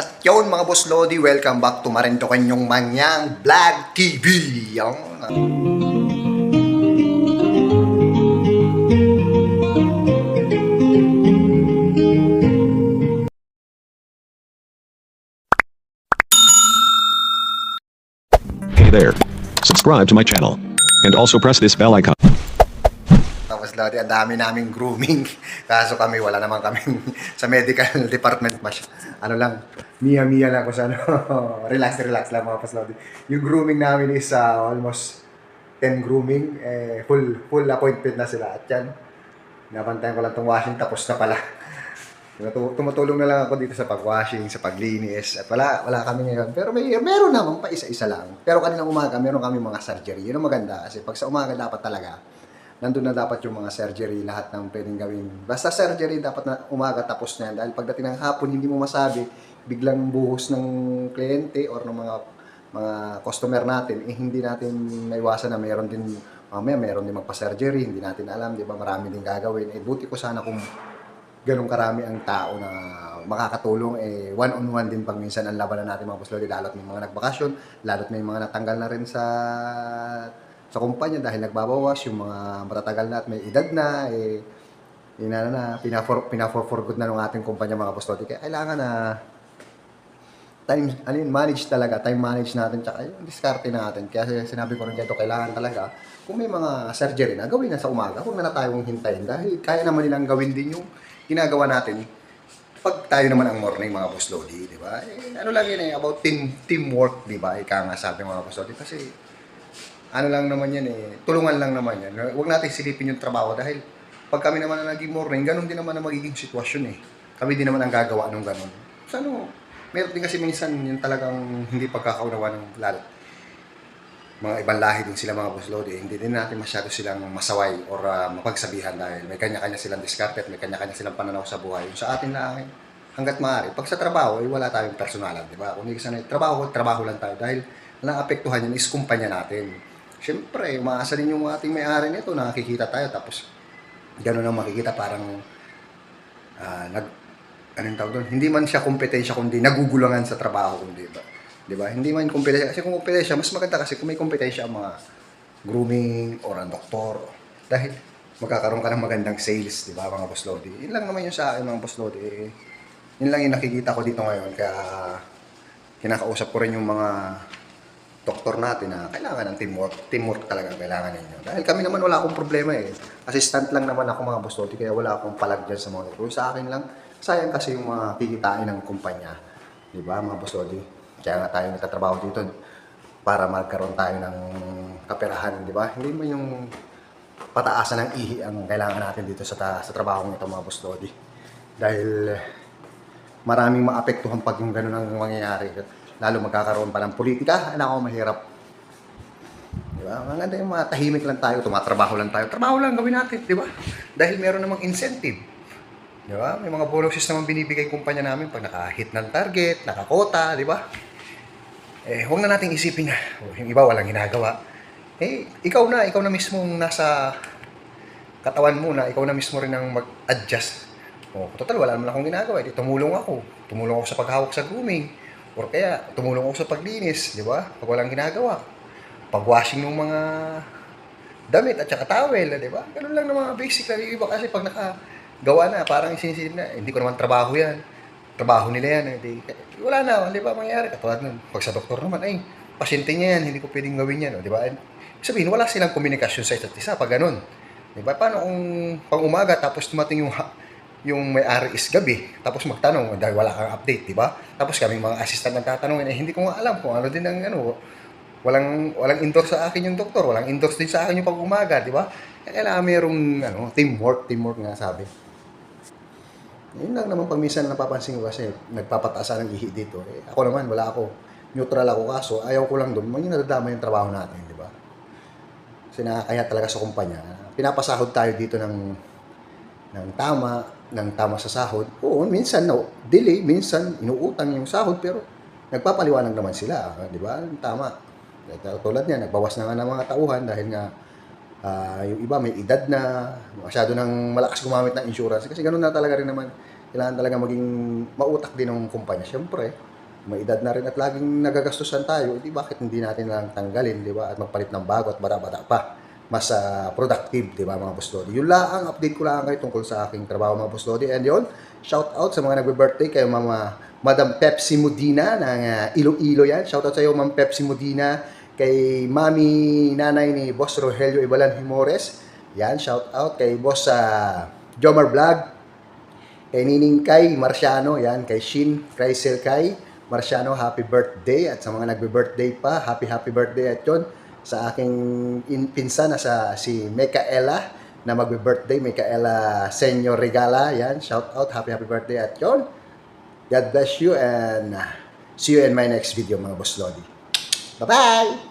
At yun mga Boss Lodi, welcome back to Marinto kanyong Manyang Vlog TV. Yung... Hey there. Subscribe to my channel. And also press this bell icon. Tapos Lodi, ang dami naming grooming. Kaso kami, wala naman kami sa medical department. Ano lang, miya lang ko sa ano. relax lang mga Boss Lodi. Yung grooming namin is almost 10 grooming. Full appointment na sila. At yan, napantayan ko lang itong washing, tapos na pala. Tumutulong na lang ako dito sa pag-washing, sa paglinis. At wala kami ngayon. Pero meron naman pa isa-isa lang. Pero kaninang umaga, meron kami mga surgery. Yun ang maganda. Kasi pag sa umaga dapat talaga, nandun na dapat yung mga surgery, lahat ng pwedeng gawin. Basta surgery, dapat na umaga tapos na yan. Dahil pagdating ng hapon, hindi mo masabi, biglang buhos ng kliyente or ng mga customer natin, hindi natin maiwasan na meron din, mamaya meron din magpa-surgery, hindi natin alam, di ba, marami din gagawin. Buti ko sana kung ganun karami ang tao na makakatulong, one-on-one din pag minsan ang labanan natin mga Boss Lodi, lalo't may mga nagbakasyon, lalo't may mga natanggal na rin sa kumpanya dahil nagbabawas, yung mga matatagal na at may edad na, pina-for good na ng ating kumpanya mga Boss Lodi. Kaya kailangan na time manage natin, tsaka yung diskarte natin. Kaya sinabi ko rin dito, kailangan talaga, kung may mga surgery na, gawin na sa umaga, huwag na tayong hintayin dahil kaya naman nilang gawin din yung ginagawa natin pag tayo naman ang morning mga Boss Lodi, di ba? Ano lang yun about teamwork, di ba? Ika nga sabi mga Boss Lodi, kasi ano lang naman yan tulungan lang naman yan. Huwag natin silipin yung trabaho dahil pag kami naman na naging morning, ganun din naman ang magiging sitwasyon Kami din naman ang gagawa nung ganun. So meron din kasi minsan yung talagang hindi pagkakaunawa ng lalo. Mga ibang lahi din sila mga Boss Lodi, hindi din natin masyado silang masaway or mapagsabihan dahil may kanya-kanya silang diskarte at may kanya-kanya silang pananaw sa buhay. Yung sa atin lang, hanggat maaari. Pag sa trabaho, wala tayong personalan, di ba? Kung hindi kasi trabaho lang tayo dahil ang apektuhan yun is kumpanya natin. Siyempre, umaasa din yung ating may-ari nito, nakikita tayo, tapos gano'n ang makikita, parang anong tawag doon? Hindi man siya kompetensya, kundi nagugulangan sa trabaho, kundi ba? Diba? Hindi man kompetensya. Kasi kung kompetensya, mas maganda kasi kung may kompetensya ang mga grooming or ang doktor. Dahil magkakaroon ka ng magandang sales, di ba mga Boss Lodi? Yun lang naman yung sa akin mga Boss Lodi. Yun lang yung nakikita ko dito ngayon. Kaya kinakausap ko rin yung mga doktor natin na kailangan ng teamwork. Teamwork talaga kailangan ninyo. Dahil kami naman wala akong problema Assistant lang naman ako mga Boss Lodi. Kaya wala akong palag dyan sa mga doktor. Sa akin lang, sayang kasi yung mga kikitain ng kumpanya. Di ba mga Boss Lodi? Kaya nga tayo nagtatrabaho dito para magkaroon tayo ng kaperahan, di ba? Hindi mo yung pataasan ng ihi ang kailangan natin dito sa trabaho nito mga Boss Lodi. Dahil maraming maapektuhan pag yung ganun ang mangyayari. Lalo magkakaroon pa ng politika, ako mahirap. Di ba? Maganda yung mga tahimik lang tayo, tumatrabaho lang tayo. Trabaho lang gawin natin, di ba? Dahil meron namang incentive. Di ba? May mga bonuses naman binibigay kumpanya namin pag naka-hit ng target, nakakota, di ba? Huwag na nating isipin na yung iba walang ginagawa. Ikaw na mismo nasa katawan mo na, ikaw na mismo rin ang mag-adjust. Total, wala naman akong ginagawa. Tumulong ako sa paghawak sa grooming. Or kaya, tumulong ako sa paglinis, di ba? Pag walang ginagawa. Pag-washing ng mga damit at saka towel, di ba? Ganun lang ng mga basic na iba kasi pag nakagawa na, parang isinisilip na, hindi ko naman trabaho yan. Trabaho nila yan. Wala na, di ba mangyayari? Katulad nun, pag sa doktor naman, pasyente niya yan, hindi ko pwedeng gawin yan. Di ba? Sabihin, wala silang komunikasyon sa isa't isa pag ganun. Di ba? Paano kung pang umaga tapos tumating yung may-ari is gabi, tapos magtanong dahil wala kang update, di ba? Tapos kaming mga assistant nagtatanong, hindi ko nga alam kung ano din ang walang endorse sa akin yung doktor, walang endorse din sa akin yung pag umaga, di ba? Kailangan merong teamwork nga sabi. Yun lang naman pag minsan napapansin ko kasi nagpapataasa ng ihi dito. Ako naman, wala ako. Neutral ako kaso ayaw ko lang doon. Yung nadadama yung trabaho natin, di ba? Kasi nakakaya talaga sa kumpanya. Pinapasahod tayo dito ng tama sa sahod. Oo, minsan delay, minsan inuutang yung sahod pero nagpapaliwanag naman sila, di ba? Tama. Tulad niya, nagbawas na nga ng mga tauhan dahil nga yung iba may edad na, masyado nang malakas gumamit ng insurance. Kasi ganoon na talaga rin naman Kailangan talaga maging mautak din ng kumpanya. Siyempre, may edad na rin at laging nagagastusan tayo, di bakit hindi natin lang tanggalin, di ba? At magpalit ng bago at bata-bata pa. Mas productive, di ba mga boss Lodi? Yun lang, ang update ko lang kayo tungkol sa aking trabaho mga boss Lodi. And yun, shout out sa mga nagbe-birthday kay Madam Pepsi Modina ng Iloilo yan. Shout out sa iyo, Ma'am Pepsi Modina. Kay Mami Nanay ni Boss Rogelio Ibalan Himores. Yan, shout out kay Boss Jomar Vlog. Kay Nining Kai Marciano, yan, kay Shin Chrysel Kai Marciano, happy birthday. At sa mga nagbe-birthday pa, happy birthday. At yun, sa aking pinsan na si Micaela na magbe-birthday, Micaela Senyor Regala, yan, shout out, happy birthday. At yun, God bless you and see you in my next video mga boss Lodi. Bye-bye!